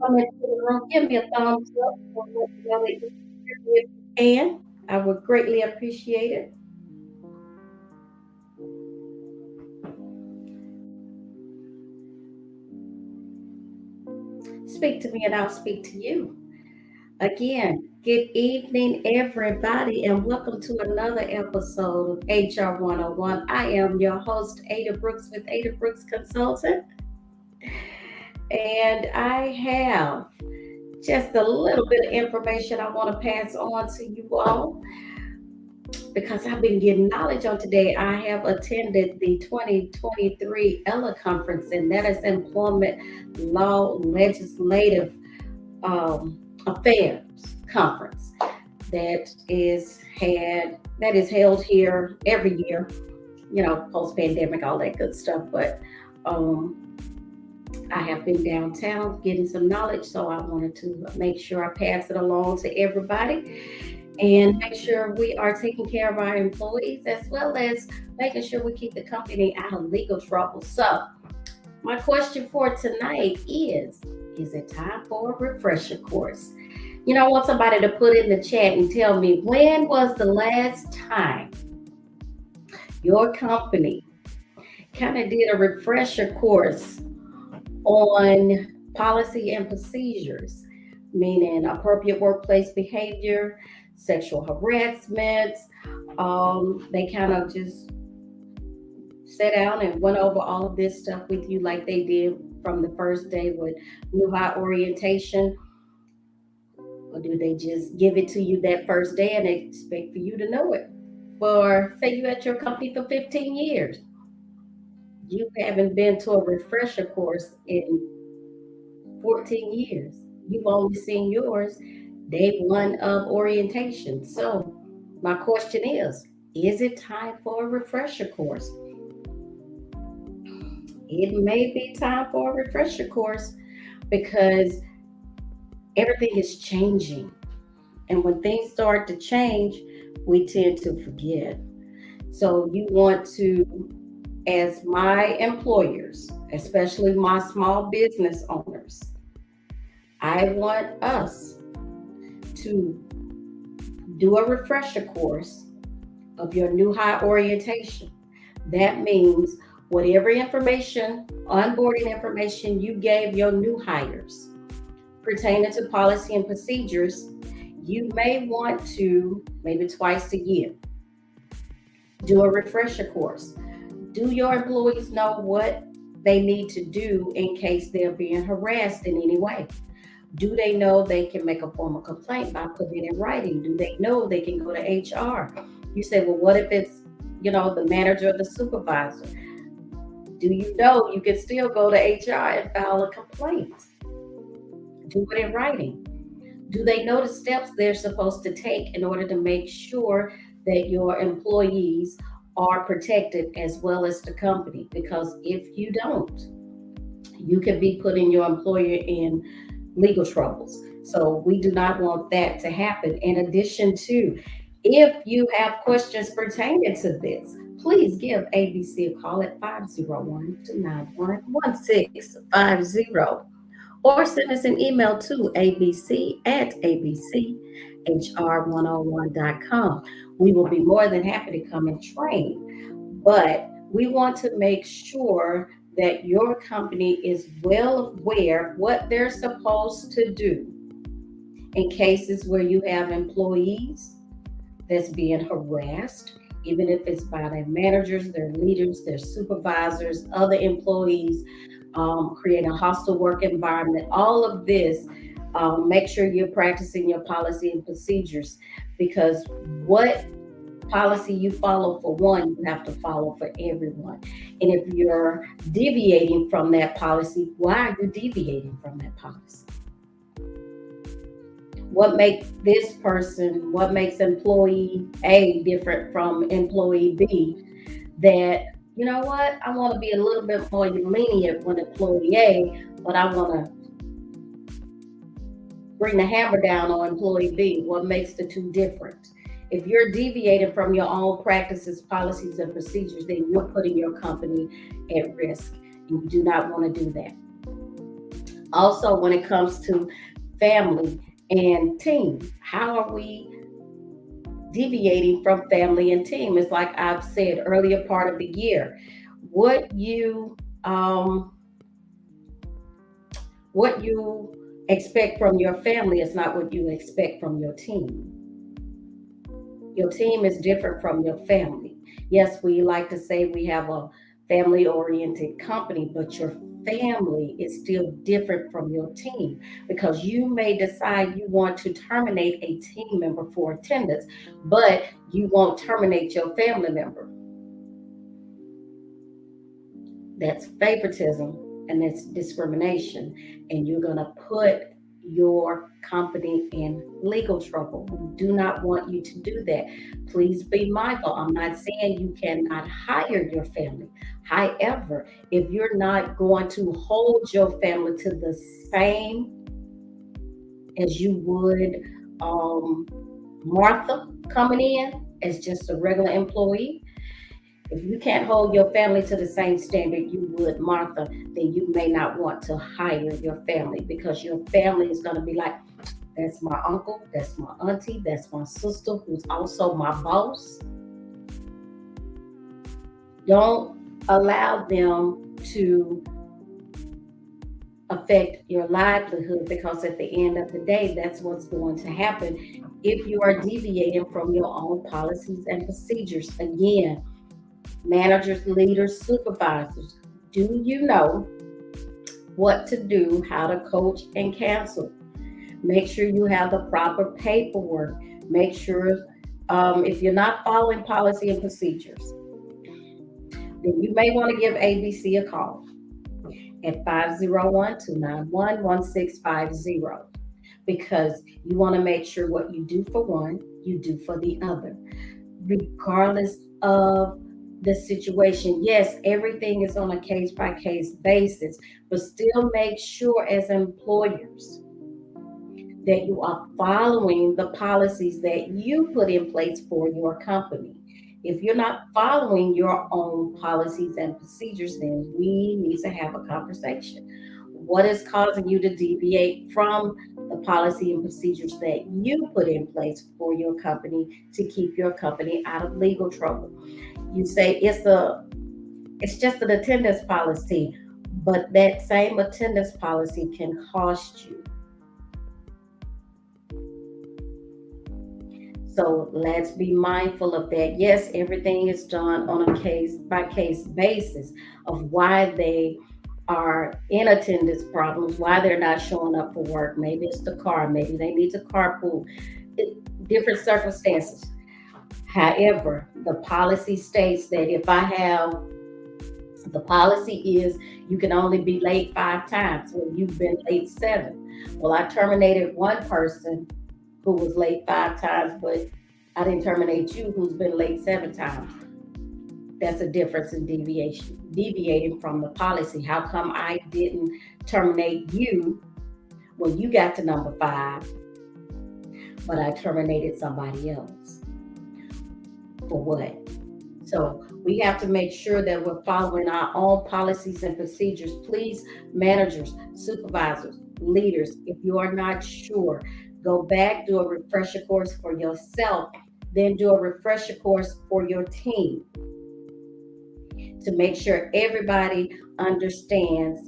Come into the room, give me a thumbs up or let me know that you hear me if you can. I would greatly appreciate it. Speak to me and I'll speak to you. Again, good evening, everybody, and welcome to another episode of HR 101. I am your host, Ada Brooks with Ada Brooks Consultant, and I have just a little bit of information I want to pass on to you all because I've been getting knowledge on today. I have attended the 2023 ELA conference, and that is Employment Law Legislative Affairs Conference that is held here every year. You know, post pandemic, all that good stuff. But I have been downtown getting some knowledge, so I wanted to make sure I pass it along to everybody and make sure we are taking care of our employees as well as making sure we keep the company out of legal trouble. So, my question for tonight is it time for a refresher course? You know, I want somebody to put in the chat and tell me when was the last time your company kind of did a refresher course on policy and procedures, meaning appropriate workplace behavior, sexual harassment. They kind of just sat down and went over all of this stuff with you like they did from the first day with new hire orientation. Or do they just give it to you that first day and expect for you to know it? Or say you at your company for 15 years. You haven't been to a refresher course in 14 years. You've only seen yours day one of orientation. So, my question is it time for a refresher course? It may be time for a refresher course because everything is changing. And when things start to change, we tend to forget. So, you want to as my employers, especially my small business owners, I want us to do a refresher course of your new hire orientation. That means whatever information, onboarding information you gave your new hires pertaining to policy and procedures, you may want to, maybe twice a year, do a refresher course. Do your employees know what they need to do in case they're being harassed in any way? Do they know they can make a formal complaint by putting it in writing? Do they know they can go to HR? You say, well, what if it's, the manager or the supervisor? Do you know you can still go to HR and file a complaint? Do it in writing. Do they know the steps they're supposed to take in order to make sure that your employees are protected as well as the company? Because if you don't, you could be putting your employer in legal troubles. So we do not want that to happen. In addition to, if you have questions pertaining to this, please give ABC a call at 501-291-1650 or send us an email to abc@abchr101.com. We will be more than happy to come and train, but we want to make sure that your company is well aware of what they're supposed to do in cases where you have employees that's being harassed, even if it's by their managers, their leaders, their supervisors, other employees, create a hostile work environment. All of this, make sure you're practicing your policy and procedures, because what policy you follow for one, you have to follow for everyone. And if you're deviating from that policy, why are you deviating from that policy? What makes employee A different from employee B, that, you know what, I want to be a little bit more lenient with employee A, but I want to bring the hammer down on employee B? What makes the two different? If you're deviating from your own practices, policies, and procedures, then you're putting your company at risk. And you do not want to do that. Also, when it comes to family and team, how are we deviating from family and team? It's like I've said earlier part of the year. What you what you expect from your family is not what you expect from your team. Your team is different from your family. Yes, we like to say we have a family oriented company, but your family is still different from your team, because you may decide you want to terminate a team member for attendance, but you won't terminate your family member. That's favoritism and that's discrimination. And you're going to put your company in legal trouble. We do not want you to do that. Please be mindful. I'm not saying you cannot hire your family. However, if you're not going to hold your family to the same as you would Martha coming in as just a regular employee, if you can't hold your family to the same standard you would Martha, then you may not want to hire your family, because your family is going to be like, that's my uncle, that's my auntie, that's my sister who's also my boss. Don't allow them to affect your livelihood, because at the end of the day, that's what's going to happen if you are deviating from your own policies and procedures. Again, managers, leaders, supervisors, do you know what to do, how to coach and cancel? Make sure you have the proper paperwork. Make sure, if you're not following policy and procedures, then you may want to give ABC a call at 501-291-1650, because you want to make sure what you do for one, you do for the other, regardless of the situation. Yes, everything is on a case by case basis, but still make sure as employers that you are following the policies that you put in place for your company. If you're not following your own policies and procedures, then we need to have a conversation. What is causing you to deviate from the policy and procedures that you put in place for your company to keep your company out of legal trouble? You say it's just an attendance policy, but that same attendance policy can cost you. So let's be mindful of that. Yes, everything is done on a case by case basis of why they are in attendance problems, why they're not showing up for work. Maybe it's the car, maybe they need to carpool, different circumstances. However, the policy states that if I have the policy is you can only be late 5 times. Well, you've been late seven. Well, I terminated one person who was late 5 times, but I didn't terminate you who's been late 7 times. That's a difference in deviating from the policy. How come I didn't terminate you when you got to number 5, but I terminated somebody else? For what? So we have to make sure that we're following our own policies and procedures. Please, managers, supervisors, leaders, if you are not sure, go back, do a refresher course for yourself, then do a refresher course for your team to make sure everybody understands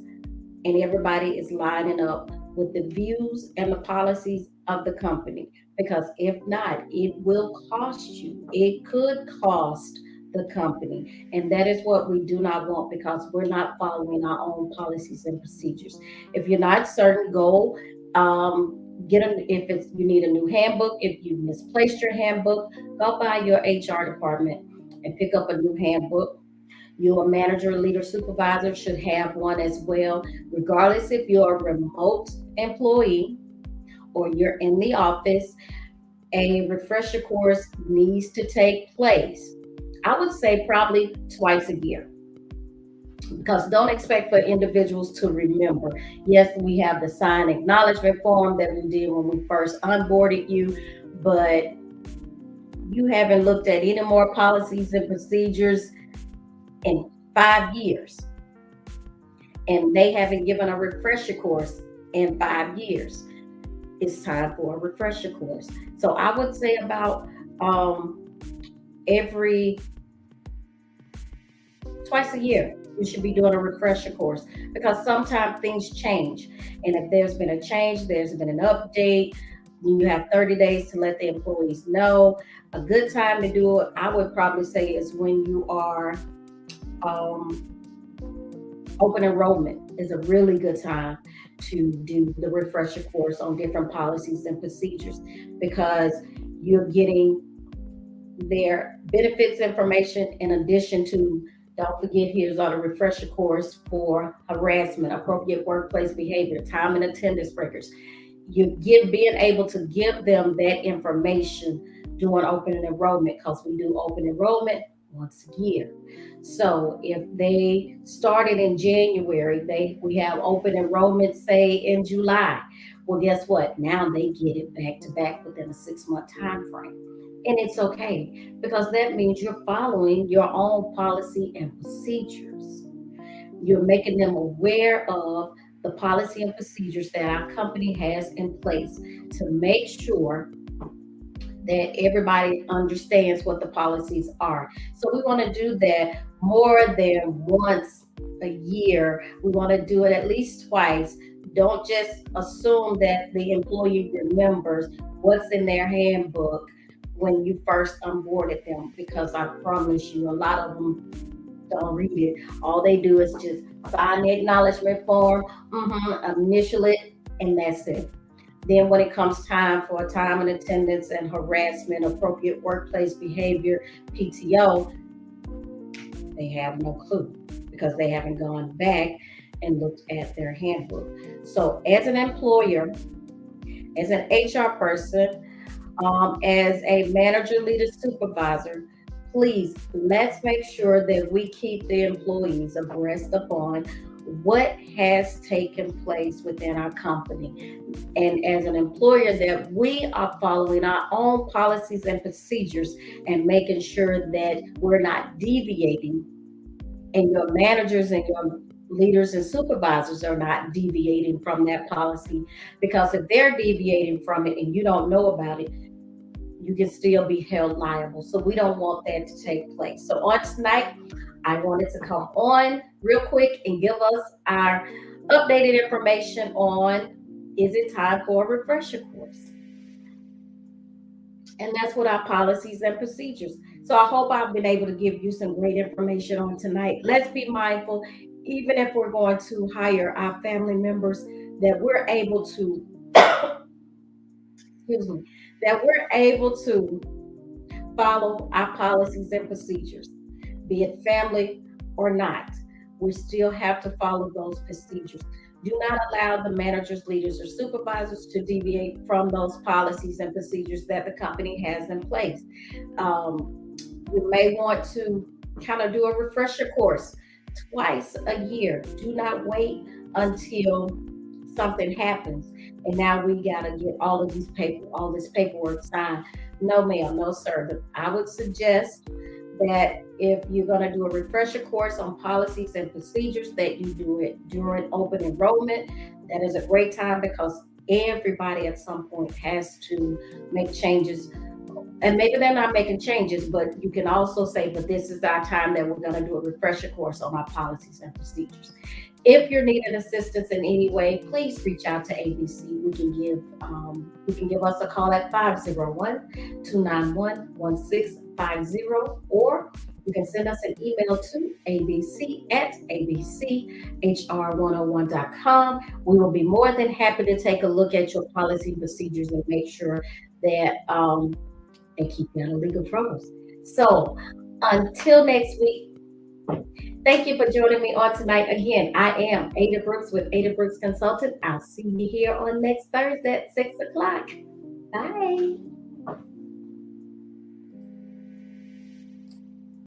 and everybody is lining up with the views and the policies of the company. Because if not, it will cost you. It could cost the company. And that is what we do not want because we're not following our own policies and procedures. If you're not certain, go get a, if it's you need a new handbook, if you misplaced your handbook, go by your HR department and pick up a new handbook. Your manager, leader, supervisor should have one as well, regardless if you're a remote employee or you're in the office. A refresher course needs to take place. I would say probably twice a year because don't expect for individuals to remember. Yes, we have the sign acknowledgement form that we did when we first onboarded you, but you haven't looked at any more policies and procedures in 5 years, and they haven't given a refresher course in 5 years. It's time for a refresher course. So I would say about every twice a year you should be doing a refresher course because sometimes things change, and if there's been a change, there's been an update. You have 30 days to let the employees know. A good time to do it, I would probably say, is when you are um, open enrollment is a really good time to do the refresher course on different policies and procedures because you're getting their benefits information in addition to, don't forget, here's on a refresher course for harassment, appropriate workplace behavior, time and attendance records. You get being able to give them that information during open enrollment because we do open enrollment once a year. So if they started in January, they we have open enrollment say in July. Well, guess what? Now they get it back to back within a 6 month time frame. And it's okay because that means you're following your own policy and procedures. You're making them aware of the policy and procedures that our company has in place to make sure that everybody understands what the policies are. So we want to do that more than once a year. We want to do it at least twice. Don't just assume that the employee remembers what's in their handbook when you first onboarded them, because I promise you, a lot of them don't read it. All they do is just sign the acknowledgement form, initial it, and that's it. Then, when it comes time for time and attendance and harassment, appropriate workplace behavior, PTO, they have no clue because they haven't gone back and looked at their handbook. So, as an employer, as an HR person, as a manager, leader, supervisor, please let's make sure that we keep the employees abreast upon what has taken place within our company, and as an employer that we are following our own policies and procedures and making sure that we're not deviating, and your managers and your leaders and supervisors are not deviating from that policy, because if they're deviating from it and you don't know about it, you can still be held liable. So we don't want that to take place. So on tonight, I wanted to come on real quick and give us our updated information on, is it time for a refresher course? And that's what our policies and procedures. So I hope I've been able to give you some great information on tonight. Let's be mindful, even if we're going to hire our family members, that we're able to, excuse me, that we're able to follow our policies and procedures, be it family or not. We still have to follow those procedures. Do not allow the managers, leaders, or supervisors to deviate from those policies and procedures that the company has in place. You may want to kind of do a refresher course twice a year. Do not wait until something happens and now we gotta get all this paperwork signed. No, ma'am, no, sir. But I would suggest that if you're gonna do a refresher course on policies and procedures, that you do it during open enrollment. That is a great time because everybody at some point has to make changes, and maybe they're not making changes, but you can also say, but this is our time that we're going to do a refresher course on our policies and procedures. If you're needing assistance in any way, please reach out to ABC. We can give us a call at 501-291-1650, or you can send us an email to abc@abchr101.com. We will be more than happy to take a look at your policy procedures and make sure that and keep you out of legal troubles. So until next week, thank you for joining me on tonight. Again, I am Ada Brooks with Ada Brooks Consultant. I'll see you here on next Thursday at 6 o'clock. Bye.